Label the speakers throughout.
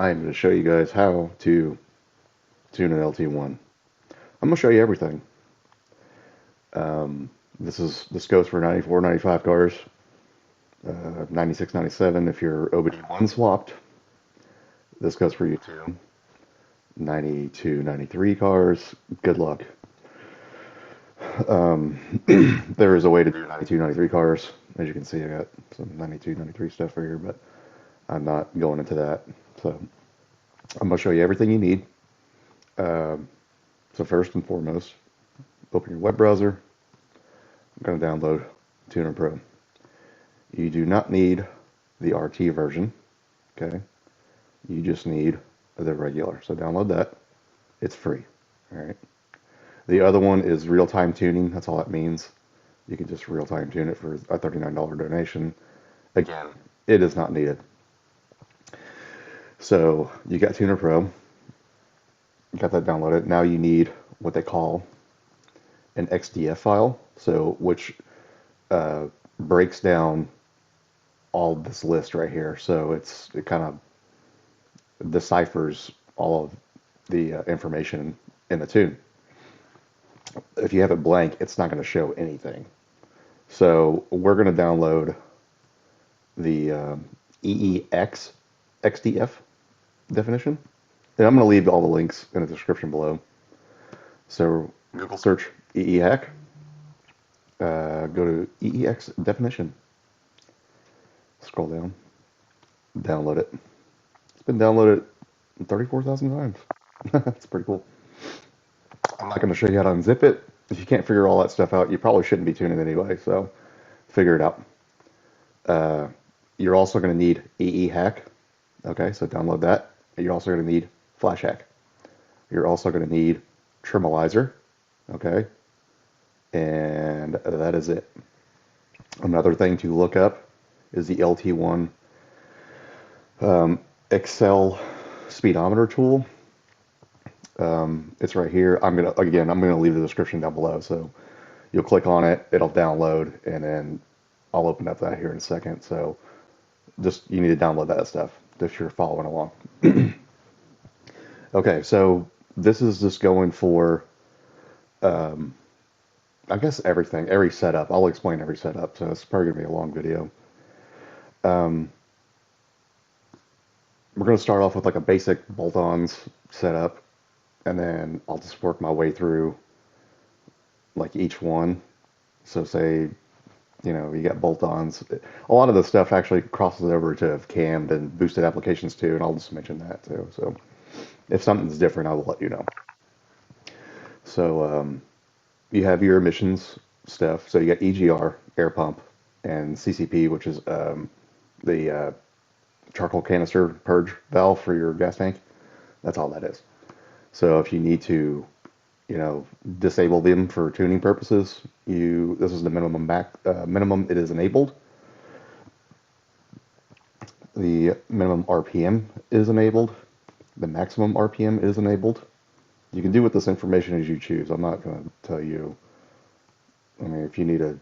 Speaker 1: I'm going to show you guys how to tune an LT1. I'm going to show you everything. This goes for 94, 95 cars, 96, 97 if you're OBD1 swapped. This goes for you too. 92, 93 cars. Good luck. There is a way to do 92, 93 cars. As you can see, I got some 92, 93 stuff right here, but I'm not going into that. So I'm going to show you everything you need. So first and foremost, open your web browser. I'm going to download Tuner Pro. You do not need the RT version, okay? You just need the regular. So download that. It's free, all right? The other one is real-time tuning. That's all that means. You can just real-time tune it for a $39 donation. Again, it is not needed. So you got Tuner Pro. You got that downloaded. Now you need what they call an XDF file, so which breaks down all of this list right here. So it kind of deciphers all of the information in the tune. If you have it blank, it's not going to show anything. So we're going to download the EEX XDF definition. And I'm going to leave all the links in the description below. So Google search EEHack. Go to EEX definition. Scroll down. Download it. It's been downloaded 34,000 times. That's pretty cool. I'm not going to show you how to unzip it. If you can't figure all that stuff out, you probably shouldn't be tuning anyway. So figure it out. You're also going to need EEHack. Okay, so download that. You're also going to need FlashHack. You're also going to need Tremolizer. Okay, and that is it. Another thing to look up is the LT1 Excel speedometer tool. It's right here. I'm gonna leave the description down below, so you'll click on it, it'll download, and then I'll open up that here in a second. So you need to download that stuff if you're following along. Okay, so this is just going for I guess everything, every setup. I'll explain every setup, so it's probably gonna be a long video. We're gonna start off with like a basic bolt-ons setup, and then I'll just work my way through like each one. So say, you got bolt-ons. A lot of the stuff actually crosses over to cammed and boosted applications too, and I'll just mention that too. So if something's different, I will let you know. So you have your emissions stuff. So you got EGR, air pump, and CCP, which is the charcoal canister purge valve for your gas tank. That's all that is. So if you need to, disable them for tuning purposes, this is the minimum minimum it is enabled. The minimum RPM is enabled. The maximum RPM is enabled. You can do with this information as you choose. I'm not going to tell you. I mean, if you need to,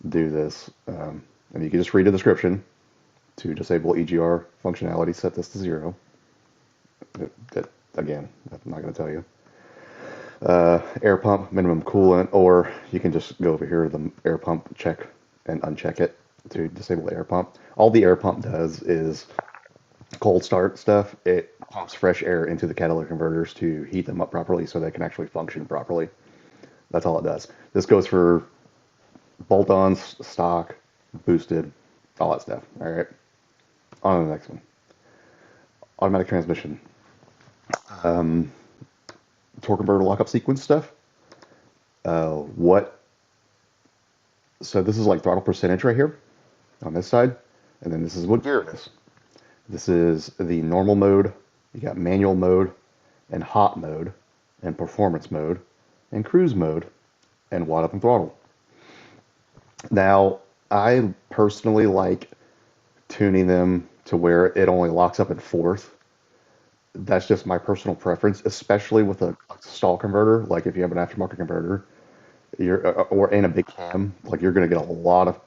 Speaker 1: do this, and you can just read the description. To disable EGR functionality, set this to 0. Again, I'm not going to tell you. Air pump, minimum coolant, or you can just go over here to the air pump, check and uncheck it to disable the air pump. All the air pump does is cold start stuff. It pumps fresh air into the catalytic converters to heat them up properly so they can actually function properly. That's all it does. This goes for bolt-ons, stock, boosted, all that stuff. All right. On to the next one. Automatic transmission. Torque converter lockup sequence stuff. So this is like throttle percentage right here on this side. And then this is what gear it is. This is the normal mode. You got manual mode and hot mode and performance mode and cruise mode and wide open throttle. Now, I personally like tuning them to where it only locks up in fourth. That's just my personal preference, especially with a stall converter. Like if you have an aftermarket converter, or in a big cam, like you're going to get a lot of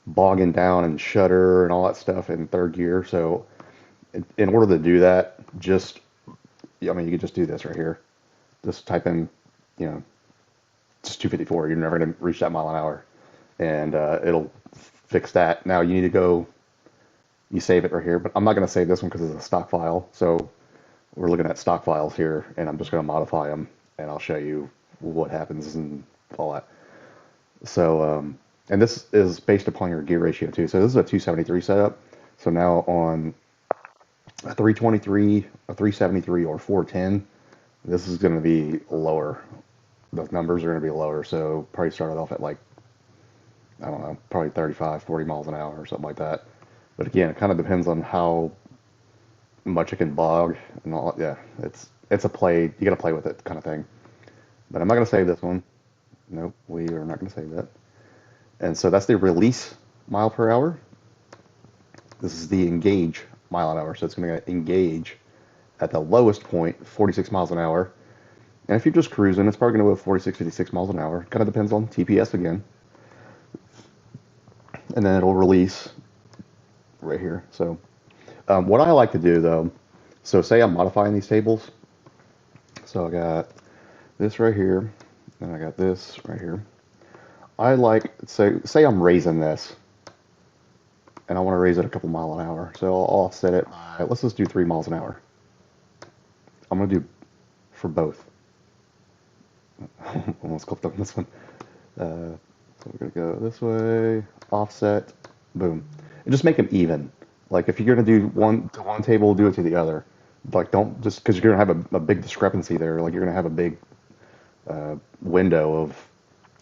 Speaker 1: bogging down and shudder and all that stuff in third gear. So In order to do that, I mean, you could just do this right here. Just type in, you know, just 254. You're never going to reach that mile an hour, and it'll fix that. Now you need to go, you save it right here, but I'm not going to save this one because it's a stock file. So we're looking at stock files here, and I'm just going to modify them, and I'll show you what happens and all that. So, and this is based upon your gear ratio too. So this is a 273 setup. So now on a 323, a 373, or 410, this is going to be lower. Those numbers are going to be lower. So probably started off at like, I don't know, probably 35, 40 miles an hour or something like that. But again, it kind of depends on how much it can bog and all. Yeah, it's a play. You got to play with it kind of thing. But I'm not going to save this one. Nope, we are not going to save that. And so that's the release mile per hour. This is the engage mile an hour. So it's going to engage at the lowest point, 46 miles an hour. And if you're just cruising, it's probably going to go 46, 56 miles an hour. Kind of depends on TPS again. And then it'll release right here. So what I like to do though, so say I'm modifying these tables. So I got this right here, and I got this right here. I like, say I'm raising this, and I want to raise it a couple mile an hour. So I'll offset it by, let's just do 3 miles an hour. I'm going to do for both. Almost clicked on this one. So we're going to go this way, offset, boom. And just make them even. Like if you're going to do one to one table, do it to the other. Like don't just, because you're going to have a big discrepancy there. Like you're going to have a big window of,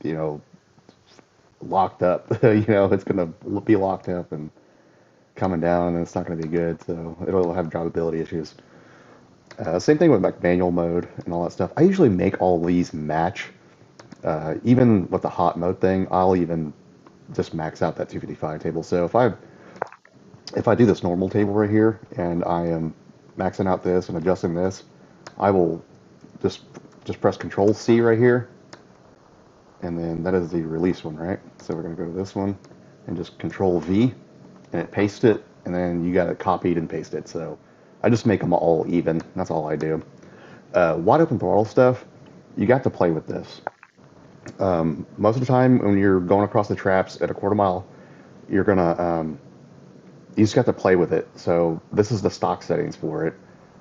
Speaker 1: you know, locked up. You know, it's going to be locked up and coming down, and it's not going to be good. So it'll have drivability issues. Same thing with like manual mode and all that stuff. I usually make all these match. Even with the hot mode thing, I'll even just max out that 255 table. So if I do this normal table right here and I am maxing out this and adjusting this, I will just press Control C right here, and then that is the release one, right? So we're going to go to this one and just Control V, and it pastes it, and then you got it copied and pasted. So I just make them all even. That's all I do. Wide open throttle stuff, you got to play with this. Most of the time when you're going across the traps at a quarter mile, you're gonna you just got to play with it. So this is the stock settings for it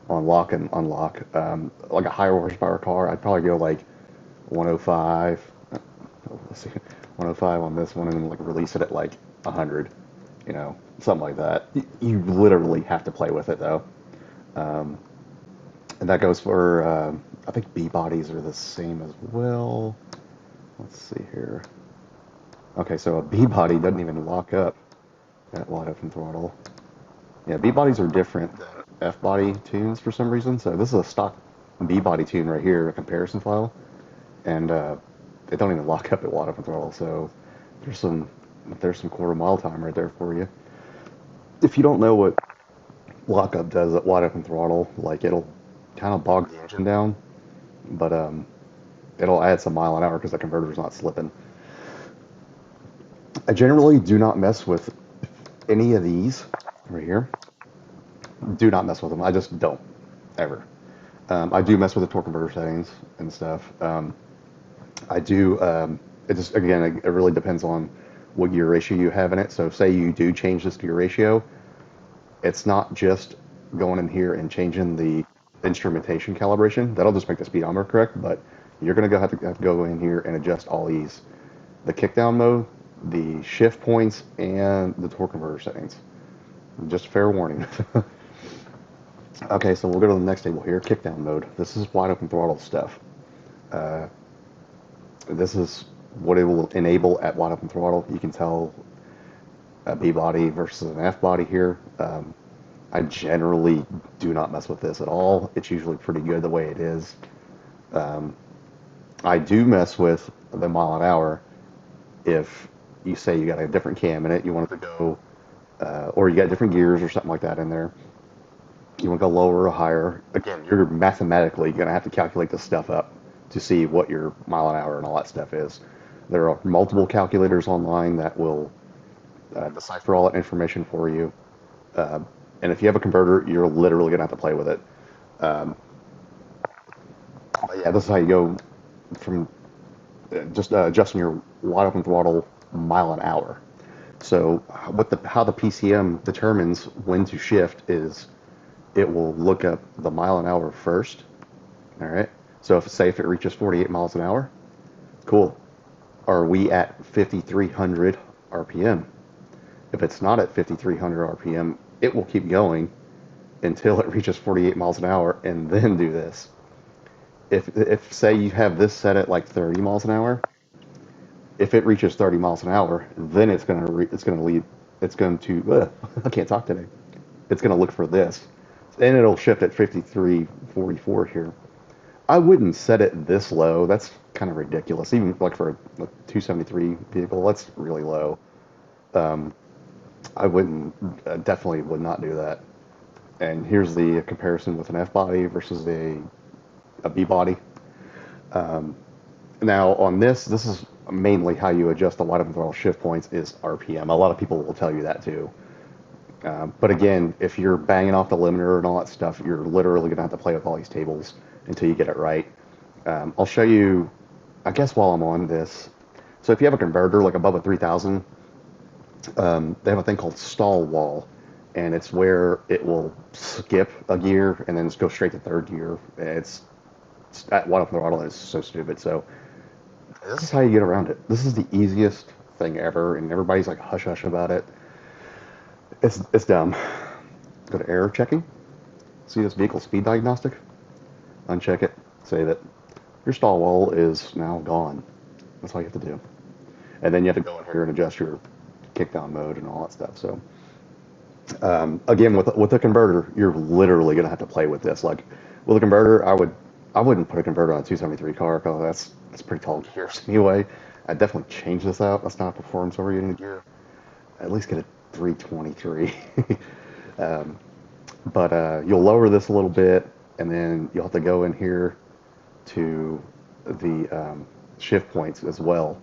Speaker 1: on lock and unlock. Like a higher horsepower car, I'd probably go like 105. Let's see, 105 on this one, and then like release it at like 100. You know, something like that. You literally have to play with it though. And that goes for I think B bodies are the same as well. Let's see here. Okay, so a B body doesn't even lock up at wide open throttle. Yeah, B bodies are different than F body tunes for some reason. So this is a stock B body tune right here, a comparison file, and they don't even lock up at wide open throttle. So there's some quarter mile time right there for you. If you don't know what lockup does at wide open throttle, like it'll kind of bog the engine down, but it'll add some mile an hour because the converter's not slipping. I generally do not mess with any of these right here. Do not mess with them. I just don't ever. I do mess with the torque converter settings and stuff. I do. It just again, it really depends on what gear ratio you have in it. So say you do change this gear ratio, it's not just going in here and changing the instrumentation calibration. That'll just make the speedometer correct, but you're going to have to go in here and adjust all these. The kickdown mode, the shift points, and the torque converter settings. Just fair warning. Okay, so we'll go to the next table here, kickdown mode. This is wide open throttle stuff. This is what it will enable at wide open throttle. You can tell a B body versus an F body here. I generally do not mess with this at all. It's usually pretty good the way it is. I do mess with the mile an hour if you say you got a different cam in it, you want it to go, or you got different gears or something like that in there. You want to go lower or higher. Again, you're mathematically going to have to calculate this stuff up to see what your mile an hour and all that stuff is. There are multiple calculators online that will decipher all that information for you. And if you have a converter, you're literally gonna have to play with it. But yeah, this is how you go from just adjusting your wide open throttle mile an hour. So how the PCM determines when to shift is it will look up the mile an hour first. All right. So if it reaches 48 miles an hour, cool. Are we at 5,300 RPM? If it's not at 5,300 RPM, it will keep going until it reaches 48 miles an hour and then do this. If say you have this set at like 30 miles an hour, if it reaches 30 miles an hour, then it's going to I can't talk today. It's going to look for this, and it'll shift at 53.44 here. I wouldn't set it this low. That's kind of ridiculous. Even like for a 273 vehicle, that's really low. I wouldn't, definitely would not do that. And here's the comparison with an F body versus a B body. Now on this is mainly how you adjust the wide open throttle shift points is RPM. A lot of people will tell you that too. But again, if you're banging off the limiter and all that stuff, you're literally gonna have to play with all these tables until you get it right. I'll show you, I guess while I'm on this. So if you have a converter like above a 3000, they have a thing called stall wall, and it's where it will skip a gear and then just go straight to third gear. It's at wide open throttle, and it's so stupid. So this is how you get around it. This is the easiest thing ever, and everybody's like hush hush about it. It's dumb. Go to error checking. See this vehicle speed diagnostic? Uncheck it. Save it. Your stall wall is now gone. That's all you have to do. And then you have to go in here and adjust your kickdown mode and all that stuff. So again, with a converter, you're literally gonna have to play with this. Like with a converter, I wouldn't put a converter on a 273 car because that's pretty tall gears anyway. I'd definitely change this out. That's not a performance oriented gear. At least get a 323. But you'll lower this a little bit, and then you'll have to go in here to the shift points as well.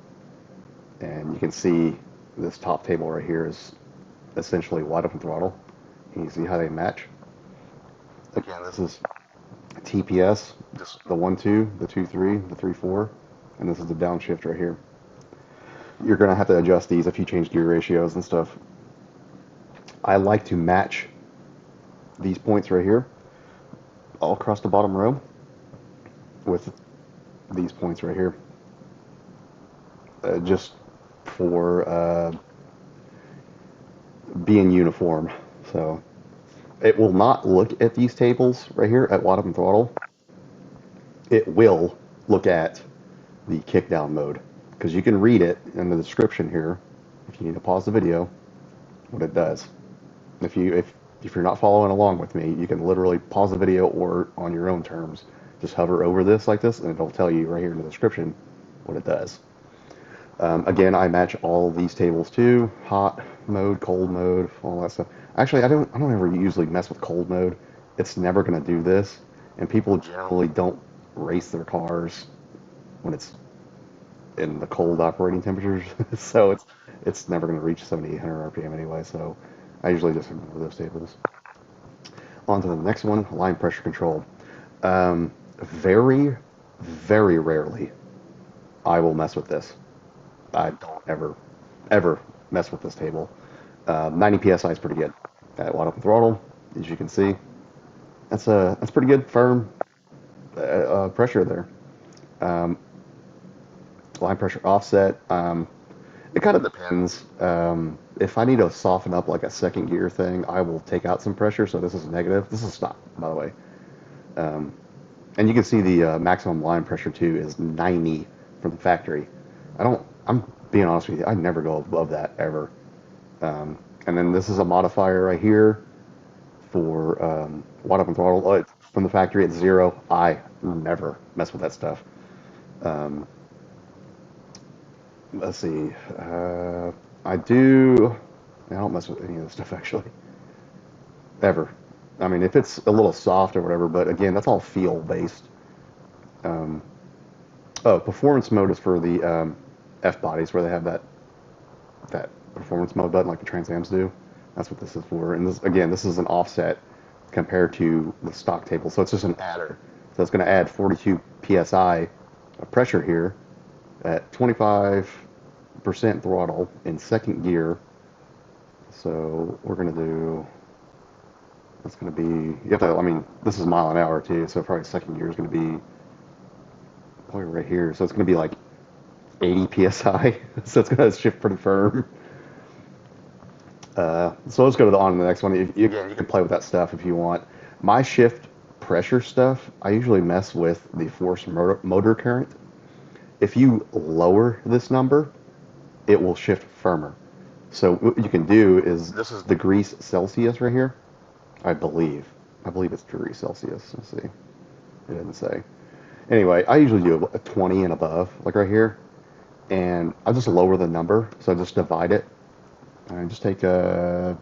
Speaker 1: And you can see this top table right here is essentially wide open throttle. And you see how they match. Again, this is TPS, just the 1-2, the 2-3, the 3-4, and this is the downshift right here. You're going to have to adjust these if you change gear ratios and stuff. I like to match these points right here all across the bottom row with these points right here, just for being uniform. So it will not look at these tables right here at wide open throttle. It will look at the kickdown mode, because you can read it in the description here if you need to pause the video what it does. If you're not following along with me, you can literally pause the video or on your own terms just hover over this like this, and it'll tell you right here in the description what it does. Again, I match all these tables too: hot mode, cold mode, all that stuff. Actually, I don't ever usually mess with cold mode. It's never going to do this, and people generally don't race their cars when it's in the cold operating temperatures. So it's never going to reach 7,800 RPM anyway. So I usually just ignore those tables. On to the next one: line pressure control. Very, very rarely I will mess with this. I don't ever mess with this table. 90 psi is pretty good at wide open throttle, as you can see. That's pretty good firm pressure there. Line pressure offset. It kind of depends. If I need to soften up like a second gear thing, I will take out some pressure. So this is negative. This is stop, by the way. And you can see the maximum line pressure too is 90 from the factory. I'm being honest with you, I never go above that ever. And then this is a modifier right here for wide open throttle. From the factory, it's 0. I never mess with that stuff. Let's see. I don't mess with any of this stuff actually. Ever. I mean, if it's a little soft or whatever, but again, that's all feel based. Performance mode is for the F bodies where they have that performance mode button like the Trans Ams do. That's what this is for. And this, again, this is an offset compared to the stock table. So it's just an adder. So it's going to add 42 psi of pressure here at 25% throttle in second gear. So we're going to do, that's going to be, you have to, I mean, this is mile an hour too. So probably second gear is going to be probably right here. So it's going to be like 80 psi. So it's going to shift pretty firm. So let's go to on to the next one. Again, you can play with that stuff if you want. My shift pressure stuff, I usually mess with the force motor current. If you lower this number, it will shift firmer. So what you can do is, this is degrees Celsius right here, I believe. I believe it's degrees Celsius. Let's see. It didn't say. Anyway, I usually do a 20 and above, like right here. And I'll just lower the number. So I just divide it. And I just take 10%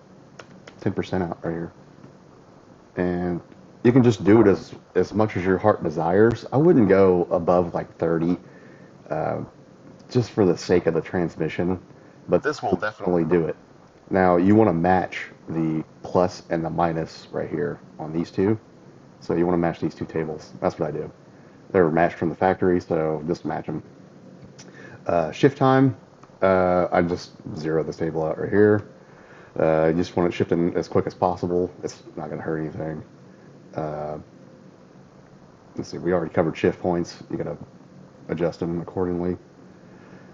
Speaker 1: out right here. And you can just do it as much as your heart desires. I wouldn't go above like 30, just for the sake of the transmission. But this will definitely do it. Now, you want to match the plus and the minus right here on these two. So you want to match these two tables. That's what I do. They're matched from the factory, so just match them. Shift time, I just zero this table out right here. You just want it shifting as quick as possible. It's not going to hurt anything. Let's see, we already covered shift points. You got to adjust them accordingly.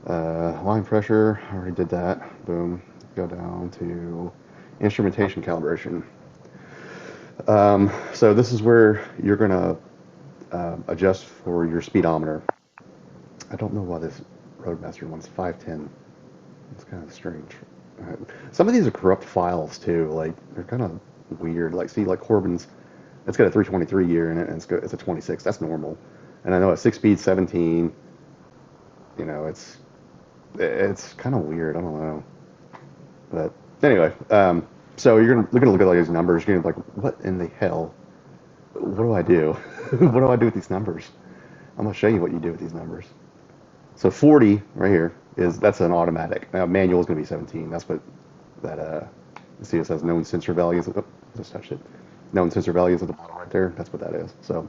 Speaker 1: Line pressure, I already did that. Boom. Go down to instrumentation calibration. So this is where you're going to adjust for your speedometer. I don't know why this Roadmaster one's 510. It's kind of strange. Some of these are corrupt files too. Like, they're kind of weird. Like, see, like Corbin's, it's got a 323 gear in it, and it's a 26. That's normal. And I know a 6-speed 17. You know, it's kind of weird. I don't know. But anyway, so you're gonna look at all these numbers. You're gonna be like, what in the hell? What do I do? What do I do with these numbers? I'm gonna show you what you do with these numbers. So 40 right here that's an automatic. Now manual is gonna be 17. That's what that see, it says known sensor values. Oh, just touched it. Known sensor values at the bottom right there. That's what that is. So,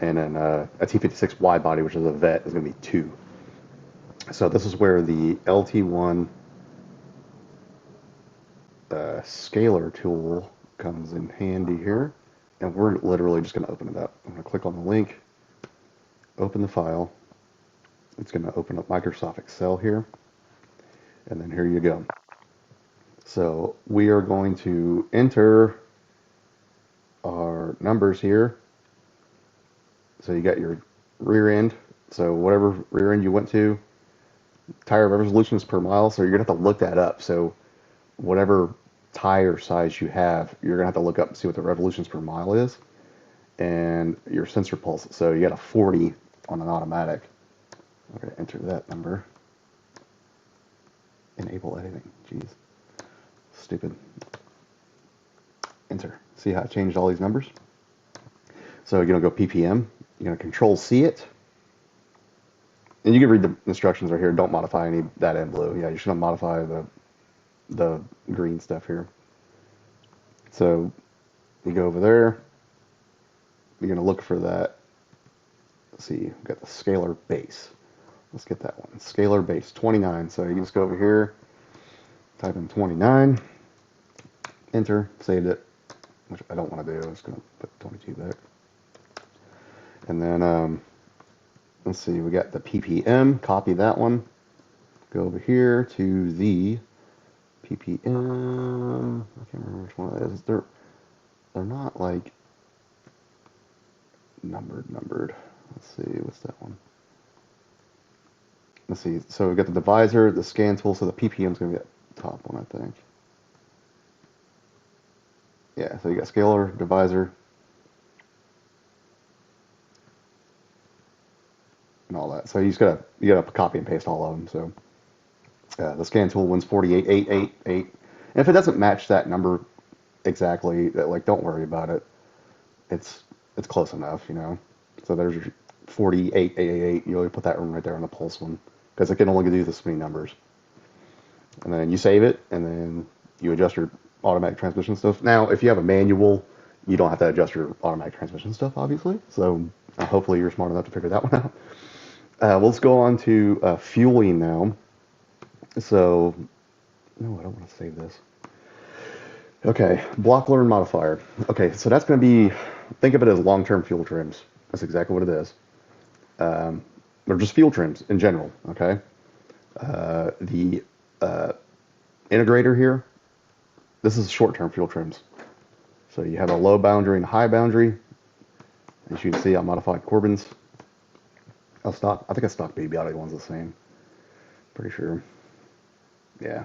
Speaker 1: and then a T56 wide body, which is a VET, is gonna be 2. So this is where the LT1 scalar tool comes in handy here, and we're literally just going to open it up. I'm going to click on the link, open the file. It's going to open up Microsoft Excel here, and then here you go. So we are going to enter our numbers here. So you got your rear end, so whatever rear end you went to, tire resolutions per mile, so you're going to have to look that up. So whatever tire size you have, you're gonna have to look up and see what the revolutions per mile is, and your sensor pulse. So you got a 40 on an automatic. I'm gonna enter that number. Enable editing. Jeez, stupid. Enter. See how it changed all these numbers? So you're gonna go PPM. You're gonna Control C it, and you can read the instructions right here. Don't modify any that in blue. Yeah, you shouldn't modify the green stuff here. So you go over there, you're going to look for that. Let's see, we've got the scalar base. Let's get that one. Scalar base 29. So you can just go over here, type in 29, enter, saved it, which I don't want to do. I'm just going to put 22 back. And then let's see, we got the PPM, copy that one, go over here to the PPM, I can't remember which one it is. They're not like numbered. Let's see, what's that one? Let's see, so we've got the divisor, the scan tool, so the PPM is going to be the top one, I think. Yeah, so you got scalar, divisor, and all that. So you gotta copy and paste all of them. So the scan tool wins 48,888. And if it doesn't match that number exactly, like, don't worry about it. It's close enough, you know. So there's your 48,888. You only put that one right there on the pulse one, because it can only do this many numbers. And then you save it, and then you adjust your automatic transmission stuff. Now, if you have a manual, you don't have to adjust your automatic transmission stuff, obviously. So hopefully you're smart enough to figure that one out. Let's go on to fueling now. So, no, I don't want to save this. Okay, block learn modifier. Okay, so that's going to be, think of it as long-term fuel trims. That's exactly what it is. They're just fuel trims in general, okay? The integrator here, this is short-term fuel trims. So you have a low boundary and a high boundary. As you can see, I modified Corbin's. I think a stock baby audio one's the same. Pretty sure. Yeah.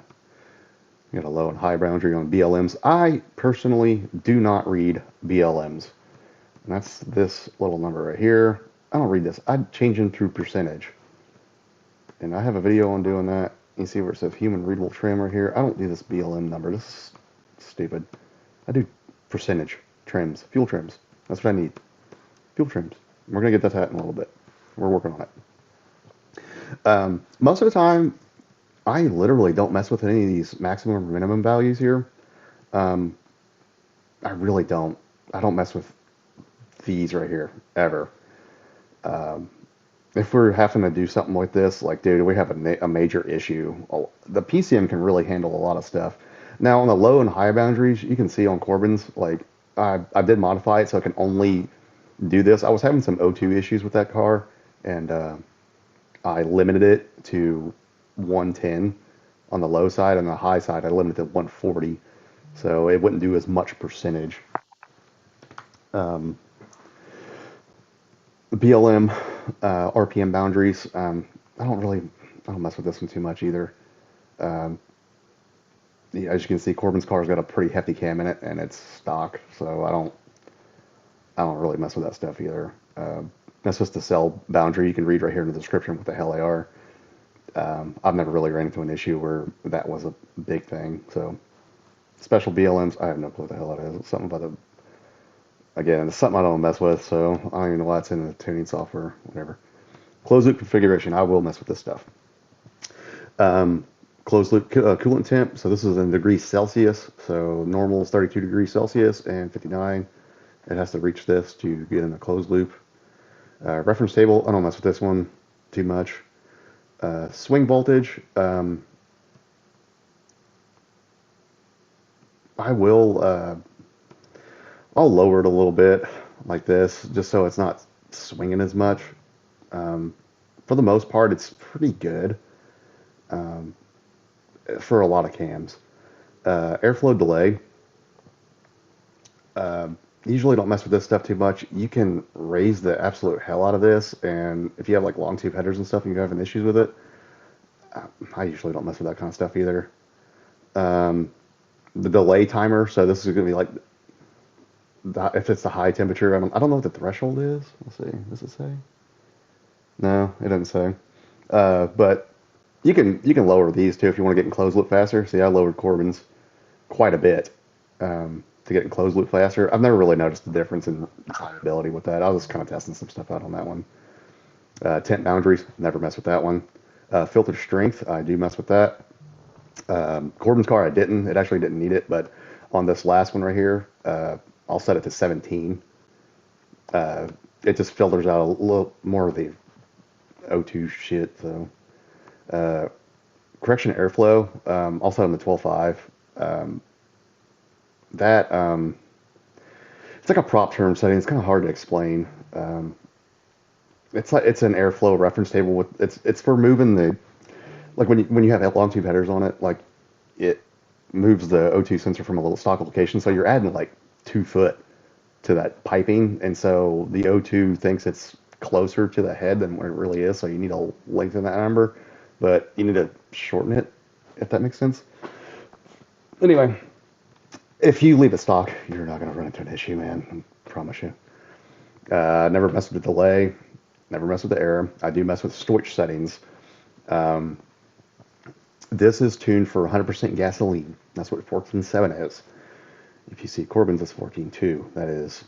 Speaker 1: You got a low and high boundary on BLMs. I personally do not read BLMs. And that's this little number right here. I don't read this. I change them through percentage. And I have a video on doing that. You see where it says human readable trim right here. I don't do this BLM number. This is stupid. I do percentage trims, fuel trims. That's what I need. Fuel trims. We're going to get that in a little bit. We're working on it. Most of the time, I literally don't mess with any of these maximum or minimum values here. I really don't. I don't mess with these right here, ever. If we're having to do something like this, like, dude, we have a major issue. The PCM can really handle a lot of stuff. Now, on the low and high boundaries, you can see on Corbin's, like, I did modify it so I can only do this. I was having some O2 issues with that car, and I limited it to 110 on the low side. On the high side, I limited it to 140, so it wouldn't do as much percentage. BLM, RPM boundaries. I don't mess with this one too much either. Yeah, as you can see, Corbin's car's got a pretty hefty cam in it, and it's stock, so I don't really mess with that stuff either. That's just the cell boundary. You can read right here in the description what the hell they are. I've never really ran into an issue where that was a big thing. So special BLMs, I have no clue what the hell that is. It's something about again, it's something I don't mess with, so I don't even know why it's in the tuning software, whatever. Closed loop configuration, I will mess with this stuff. Closed loop coolant temp, so this is in degrees Celsius, so normal is 32 degrees Celsius and 59. It has to reach this to get in the closed loop. Reference table, I don't mess with this one too much. Swing voltage, I will, I'll lower it a little bit like this, just so it's not swinging as much. For the most part, it's pretty good for a lot of cams. Airflow delay, usually don't mess with this stuff too much. You can raise the absolute hell out of this, and if you have like long tube headers and stuff and you're having issues with it, I usually don't mess with that kind of stuff either. The delay timer, so this is going to be like, if it's the high temperature, I don't know what the threshold is. Let's see, does it say? No, it doesn't say. But you can lower these too if you want to get in closed loop faster. See, I lowered Corbin's quite a bit to get in closed loop faster. I've never really noticed the difference in reliability with that. I was kind of testing some stuff out on that one. Temp boundaries, never mess with that one. Filter strength, I do mess with that. Corbin's car, I didn't. It actually didn't need it, but on this last one right here, I'll set it to 17. It just filters out a little more of the O2 shit. So correction airflow, I'll set them to 12.5. It's like a prop term setting. It's kind of hard to explain. It's an airflow reference table with it's for moving the, like when you have long tube headers on it, like it moves the O2 sensor from a little stock location, so you're adding like 2 foot to that piping, and so the O2 thinks it's closer to the head than what it really is, so you need to lengthen that number, but you need to shorten it, if that makes sense. Anyway, if you leave it stock, you're not going to run into an issue, man. I promise you. Never mess with the delay. Never mess with the error. I do mess with storage settings. This is tuned for 100% gasoline. That's what 14.7 is. If you see Corbin's, it's 14.2. That is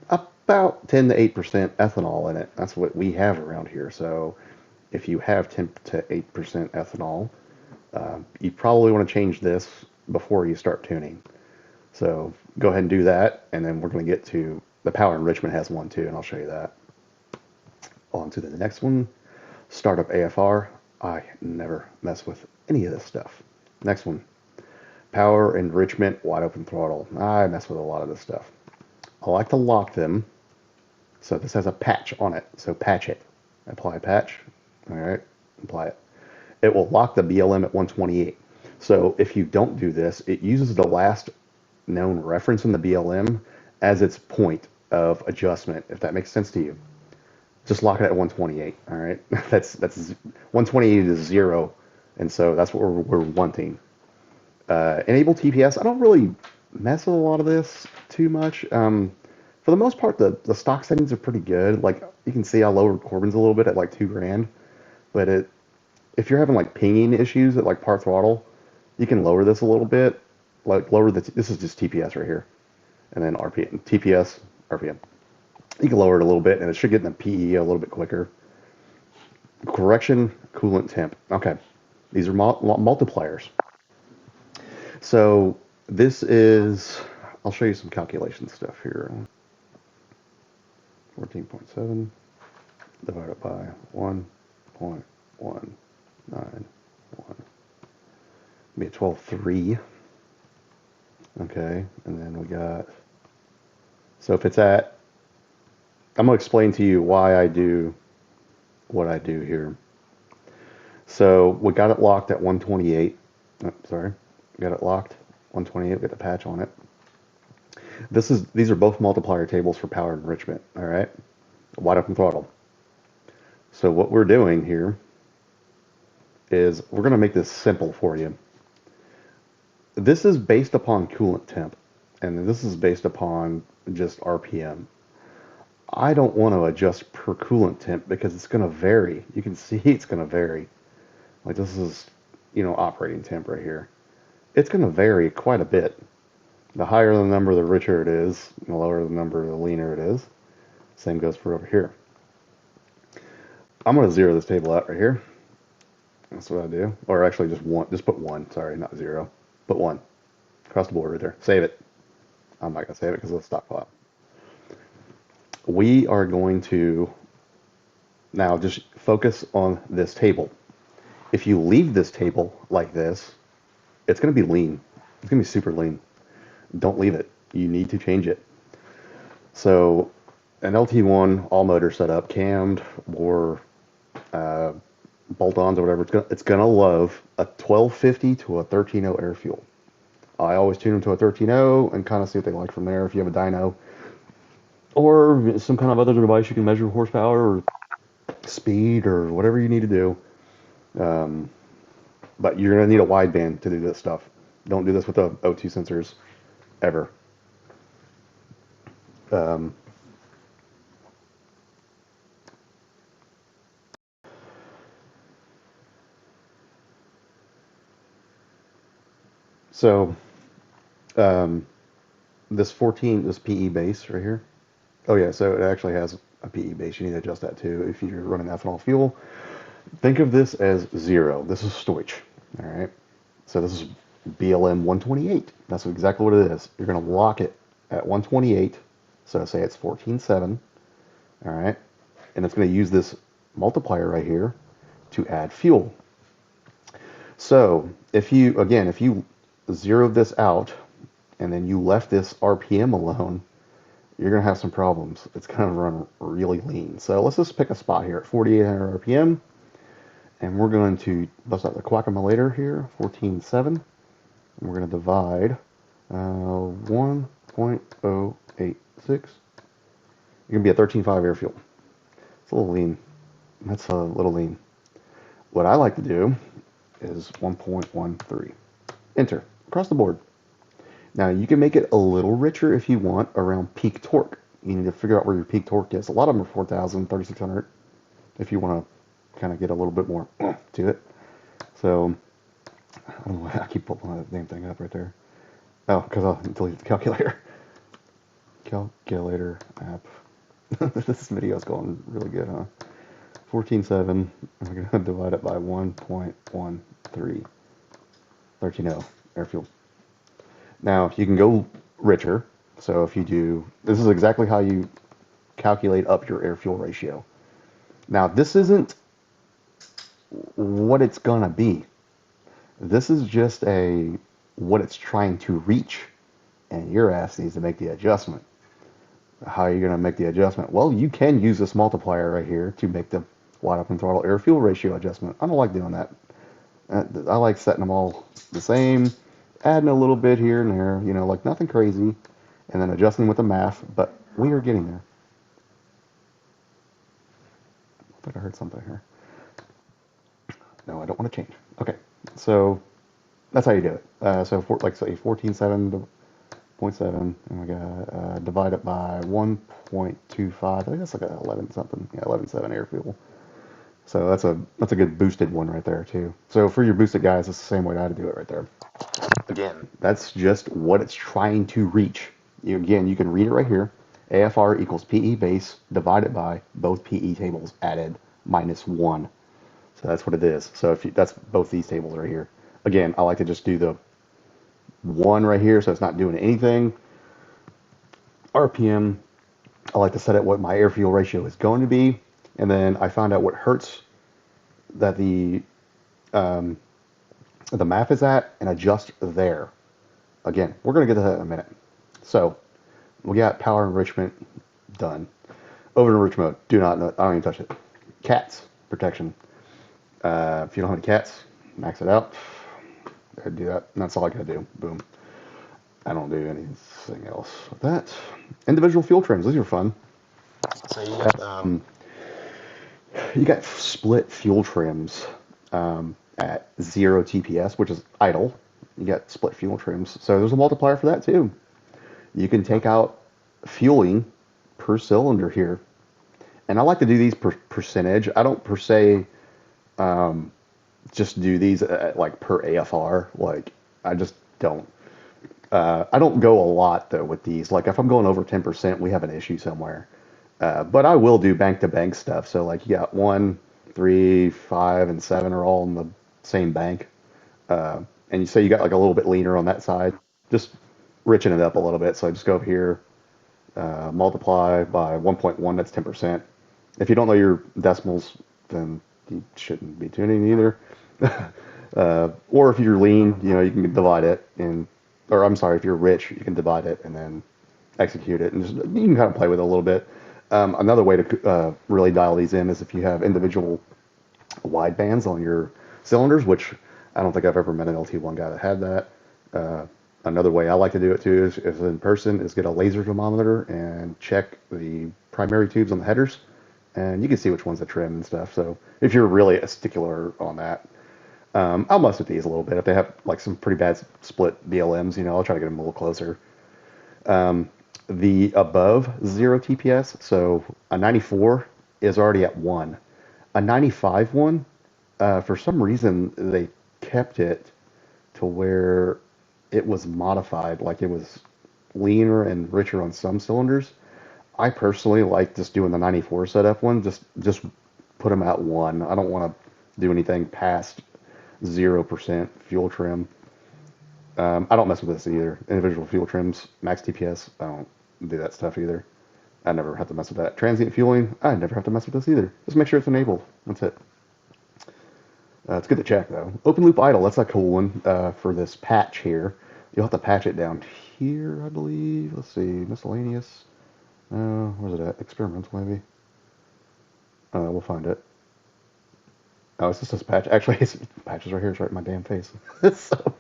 Speaker 1: about 10 to 8% ethanol in it. That's what we have around here. So if you have 10 to 8% ethanol, you probably want to change this before you start tuning. So go ahead and do that, and then we're going to get to the power enrichment has one too, and I'll show you that. On to the next one, startup AFR. I never mess with any of this stuff. Next one, power enrichment wide open throttle. I mess with a lot of this stuff. I like to lock them. So this has a patch on it, so patch it. Apply patch, all right, apply it. It will lock the BLM at 128. So if you don't do this, it uses the last known reference in the BLM as its point of adjustment, if that makes sense to you. Just lock it at 128, all right? That's 128 is 0, and so that's what we're wanting. Enable TPS. I don't really mess with a lot of this too much. For the most part, the stock settings are pretty good. Like you can see, I lowered Corbin's a little bit at like $2,000, but if you're having like pinging issues at like part throttle, you can lower this a little bit. Like lower this is just TPS right here, and then RPM, TPS, RPM. You can lower it a little bit, and it should get in the PE a little bit quicker. Correction, coolant temp. Okay, these are multipliers. So this is, I'll show you some calculation stuff here. 14.7 divided by 1.191. Be a 12.3. Okay, and then we got, so if it's at, I'm going to explain to you why I do what I do here. So we got it locked at 128. Oh, sorry, got it locked 128. Get the patch on it. These are both multiplier tables for power enrichment. All right, wide open throttle. So what we're doing here is we're going to make this simple for you. This is based upon coolant temp, and this is based upon just RPM. I don't want to adjust per coolant temp because it's going to vary. You can see it's going to vary. Like this is, operating temp right here. It's going to vary quite a bit. The higher the number, the richer it is. The lower the number, the leaner it is. Same goes for over here. I'm going to zero this table out right here. That's what I do. Or actually just put 1. Sorry, not 0. Put 1. Across the board right there. Save it. I'm not going to save it because of the stock file. We are going to now just focus on this table. If you leave this table like this, it's going to be lean. It's going to be super lean. Don't leave it. You need to change it. So an LT1 all motor setup, cammed or bolt-ons or whatever, it's going to love a 1250 to a 13.0 air fuel. I always tune them to a 13.0 and kind of see what they like from there. If you have a dyno or some kind of other device you can measure horsepower or speed or whatever you need to do. But you're going to need a wideband to do this stuff. Don't do this with the O2 sensors ever. So this PE base right here. Oh yeah, so it actually has a PE base. You need to adjust that too if you're running ethanol fuel. Think of this as 0. This is Stoich. All right. So this is BLM 128. That's exactly what it is. You're going to lock it at 128. So say it's 14.7. All right. And it's going to use this multiplier right here to add fuel. So if you zeroed this out and then you left this RPM alone, you're going to have some problems. It's going to run really lean. So let's just pick a spot here at 4,800 RPM. And we're going to bust out the quackamator here, 14.7. And we're going to divide 1.086. You're going to be at 13.5 air fuel. It's a little lean. That's a little lean. What I like to do is 1.13. Enter. Across the board. Now you can make it a little richer if you want around peak torque. You need to figure out where your peak torque is. A lot of them are 4,000, 3,600 if you want to kind of get a little bit more to it. So, I don't know why I keep pulling that damn thing up right there. Oh, because I'll delete the calculator. Calculator app. This video is going really good, huh? 14.7. I'm going to divide it by 1.13. 13.0 air fuel. Now, you can go richer. So if you do, this is exactly how you calculate up your air-fuel ratio. Now, this isn't what it's gonna be. This is just what it's trying to reach, and your ass needs to make the adjustment. How are you gonna make the adjustment? Well, you can use this multiplier right here to make the wide open throttle air-fuel ratio adjustment. I don't like doing that. I like setting them all the same, adding a little bit here and there, like nothing crazy, and then adjusting with the math, but we are getting there. I think I heard something here. No, I don't want to change. Okay, so that's how you do it. So like say 14.7, and we got divide it by 1.25. I think that's like a 11 something. Yeah, 11.7 air fuel. So that's a good boosted one right there too. So for your boosted guys, it's the same way I do it right there. Again, that's just what it's trying to reach. Again, you can read it right here. AFR equals PE base divided by both PE tables added minus 1. So that's what it is. So that's both these tables right here. Again, I like to just do the 1 right here, so it's not doing anything. RPM, I like to set it what my air fuel ratio is going to be, and then I find out what hertz that the math is at and adjust there. Again, we're going to get to that in a minute. So we got power enrichment done. Over to enrich mode. I don't even touch it. Cats protection. If you don't have any cats, max it out. I do that. And that's all I gotta do. Boom. I don't do anything else with that. Individual fuel trims. These are fun. So you got split fuel trims at 0 TPS, which is idle. You got split fuel trims. So there's a multiplier for that too. You can take out fueling per cylinder here. And I like to do these per percentage. I don't per se just do these like per AFR. Like I just don't. I don't go a lot though with these. Like if I'm going over 10%, we have an issue somewhere. But I will do bank to bank stuff. So like you got 1, 3, 5, and 7 are all in the same bank. And you say you got like a little bit leaner on that side. Just richen it up a little bit. So I just go over here, multiply by 1.1. That's 10%. If you don't know your decimals, then you shouldn't be tuning either. Or if you're lean, you can divide it or I'm sorry, if you're rich, you can divide it and then execute it, and you can kind of play with it a little bit. Another way to really dial these in is if you have individual wide bands on your cylinders, which I don't think I've ever met an LT1 guy that had that. Another way I like to do it too is in person is get a laser thermometer and check the primary tubes on the headers, and you can see which ones to trim and stuff. So if you're really a stickler on that, I'll mess with these a little bit. If they have like some pretty bad split BLMs, I'll try to get them a little closer. The above 0 TPS, so a 94 is already at 1. A 95 one, for some reason, they kept it to where it was modified, like it was leaner and richer on some cylinders. I personally like just doing the 94 setup one, just put them at 1. I don't want to do anything past 0% fuel trim. I don't mess with this either. Individual fuel trims, max TPS, I don't do that stuff either. I never have to mess with that. Transient fueling, I never have to mess with this either. Just make sure it's enabled. That's it. It's good to check though. Open loop idle, that's a cool one for this patch here. You'll have to patch it down here, I believe. Let's see, miscellaneous. Where's it at? Experimental maybe. We'll find it. Oh, it's just this patch. Actually, it's patches right here. It's right in my damn face. So,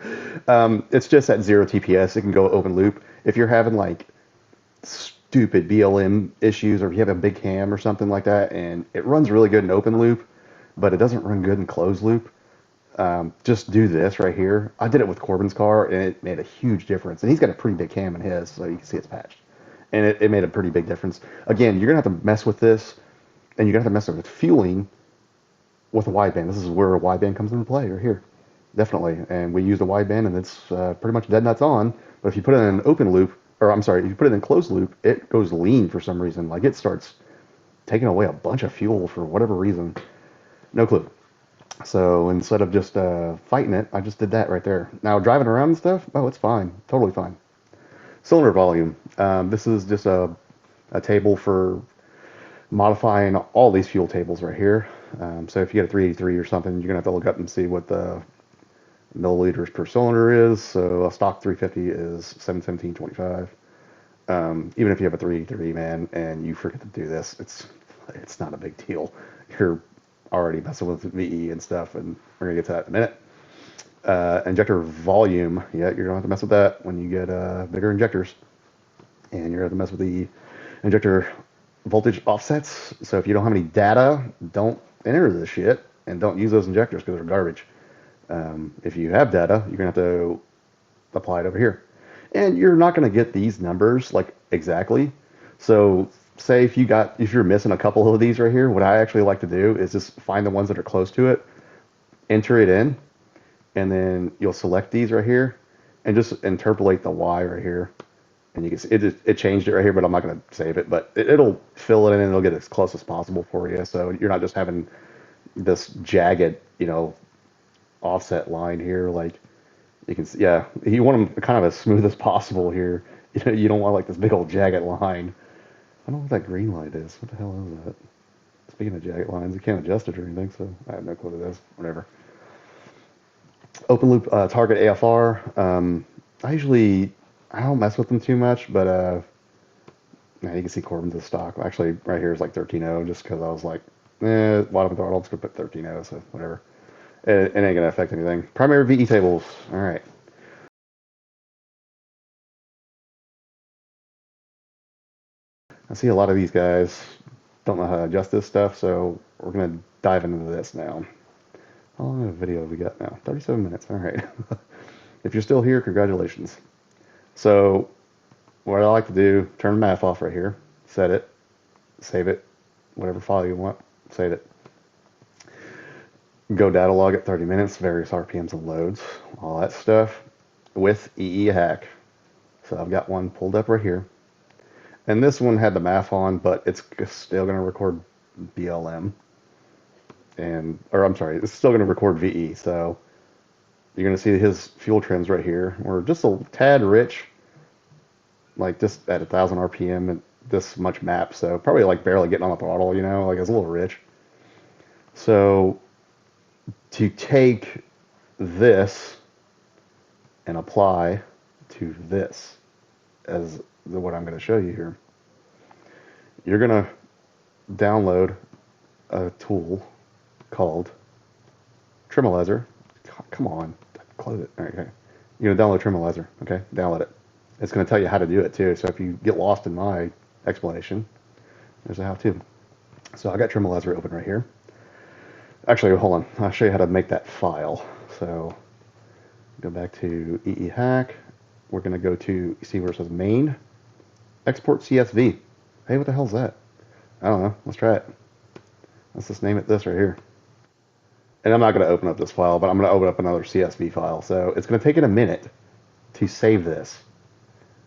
Speaker 1: it's just at 0 TPS. It can go open loop. If you're having like stupid BLM issues, or if you have a big cam or something like that, and it runs really good in open loop, but it doesn't run good in closed loop, just do this right here. I did it with Corbin's car, and it made a huge difference. And he's got a pretty big cam in his, so you can see it's patched. And it made a pretty big difference. Again, you're going to have to mess with this, and you're going to have to mess with fueling with a wideband. This is where a wideband comes into play, right here. Definitely. And we use the wideband, and it's pretty much dead nuts on. But if you put it in an open loop, or I'm sorry, if you put it in closed loop, it goes lean for some reason. Like it starts taking away a bunch of fuel for whatever reason. No clue. So instead of just fighting it, I just did that right there. Now driving around and stuff, oh, it's fine. Totally fine. Cylinder volume. This is just a table for modifying all these fuel tables right here. So if you get a 383 or something, you're going to have to look up and see what the milliliters per cylinder is. So a stock 350 is 717.25. Even if you have a 383, man, and you forget to do this, it's not a big deal. You're already messing with VE and stuff, and we're going to get to that in a minute. Injector volume, yeah, you're going to have to mess with that when you get bigger injectors. And you're going to have to mess with the injector voltage offsets. So if you don't have any data, don't enter this shit and don't use those injectors because they're garbage. If you have data, you're going to have to apply it over here. And you're not going to get these numbers like exactly. So say if you're missing a couple of these right here, what I actually like to do is just find the ones that are close to it, enter it in, and then you'll select these right here and just interpolate the Y right here. And you can see it changed it right here, but I'm not going to save it. But it'll fill it in and it'll get as close as possible for you. So you're not just having this jagged, offset line here. Like you can see, yeah, you want them kind of as smooth as possible here. You don't want like this big old jagged line. I don't know what that green light is. What the hell is that? Speaking of jagged lines, you can't adjust it or anything, so I have no clue what it is. Whatever. Open loop target AFR. I don't mess with them too much, but yeah, you can see Corbin's a stock. Actually, right here is like 13.0, just because I was like, bottom throttle, I'm just gonna put 13.0, so whatever. It ain't gonna affect anything. Primary VE tables. All right. I see a lot of these guys don't know how to adjust this stuff, so we're gonna dive into this now. How long of a video have we got now? 37 minutes. All right. If you're still here, congratulations. So what I like to do, turn math off right here, set it, save it, whatever file you want, save it. Go data log at 30 minutes, various RPMs and loads, all that stuff with EE hack. So I've got one pulled up right here. And this one had the math on, but it's still going to record BLM. It's still going to record VE. So you're going to see his fuel trends right here. We're just a tad rich, like just at 1,000 RPM and this much map. So probably like barely getting on the throttle, like it's a little rich. So to take this and apply to this as what I'm going to show you here, you're going to download a tool called Tremolizer. Come on, close it. All right, okay. You're going to download Tremolizer. Okay, download it. It's going to tell you how to do it too. So if you get lost in my explanation, there's a how-to. So I got Tremolizer open right here. Actually, hold on. I'll show you how to make that file. So go back to EE hack. We're going to go to, you see where it says main, export CSV. Hey, what the hell is that? I don't know. Let's try it. Let's just name it this right here. And I'm not going to open up this file, but I'm going to open up another CSV file. So it's going to take it a minute to save this.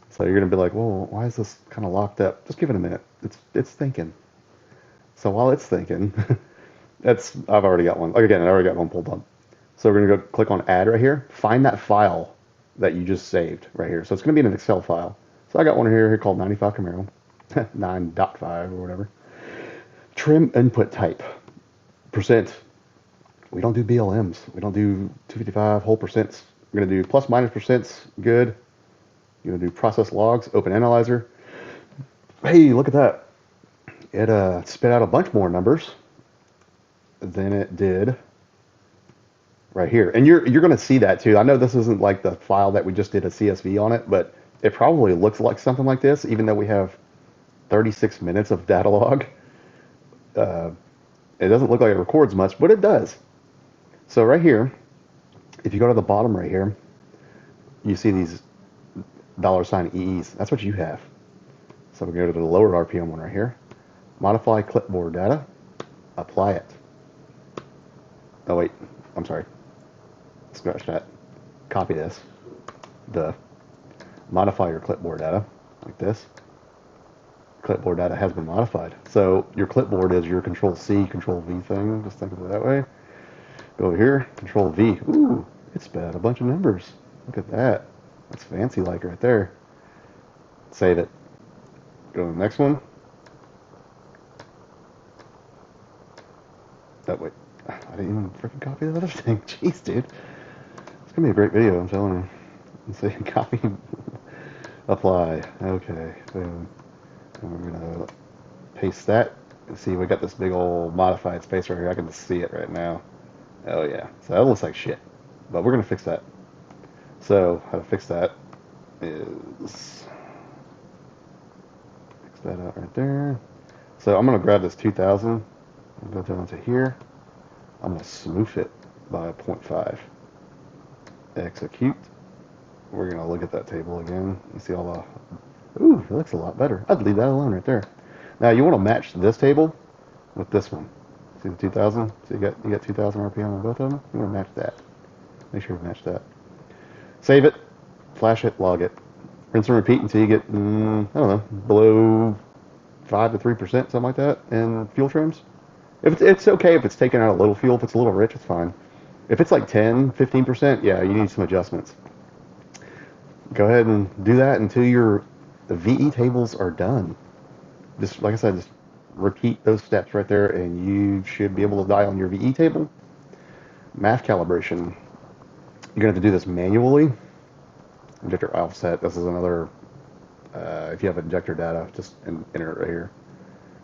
Speaker 1: So you're going to be like, well, why is this kind of locked up? Just give it a minute. It's thinking. So while it's thinking, I've already got one. Again, I already got one pulled up. So we're going to go click on add right here. Find that file that you just saved right here. So it's going to be in an Excel file. So I got one here called 95 Camaro, 9.5 or whatever. Trim input type, percent. We don't do BLMs. We don't do 255 whole percents. We're going to do plus minus percents. Good. You're going to do process logs, open analyzer. Hey, look at that. It spit out a bunch more numbers than it did right here. And you're going to see that too. I know this isn't like the file that we just did a CSV on it, but it probably looks like something like this, even though we have 36 minutes of data log. It doesn't look like it records much, but it does. So right here, if you go to the bottom right here, you see these $ EEs. That's what you have. So we're going to go to the lower RPM one right here. Modify clipboard data. Apply it. Oh wait, I'm sorry. Scratch that. Copy this. Modify your clipboard data like this. Clipboard data has been modified. So your clipboard is your Control C, Control V thing. Just think of it that way. Go over here, Control V. Ooh, it spit out a bunch of numbers. Look at that. That's fancy like right there. Save it. Go to the next one. Oh, wait. I didn't even freaking copy the other thing. Jeez, dude. It's going to be a great video, I'm telling you. Let's see. Copy. Apply. Okay. Boom. And we're going to paste that. And see, we got this big old modified space right here. I can just see it right now. Oh, yeah. So that looks like shit. But we're going to fix that. So, how to fix that is... Fix that out right there. So, I'm going to grab this 2000 and go down to here. I'm going to smooth it by 0.5. Execute. We're going to look at that table again and see all the... Ooh, it looks a lot better. I'd leave that alone right there. Now, you want to match this table with this one. See the 2000? So you got 2000 RPM on both of them? You want to match that. Make sure you match that. Save it, flash it, log it. Rinse and repeat until you get, I don't know, below 5 to 3%, something like that, in fuel trims. If it's okay if it's taking out a little fuel. If it's a little rich, it's fine. If it's like 10, 15%, yeah, you need some adjustments. Go ahead and do that until your VE tables are done. Just, like I said, just repeat those steps right there, and you should be able to dial on your VE table. Math calibration. You're going to have to do this manually. Injector offset. This is another, if you have injector data, just enter it right here.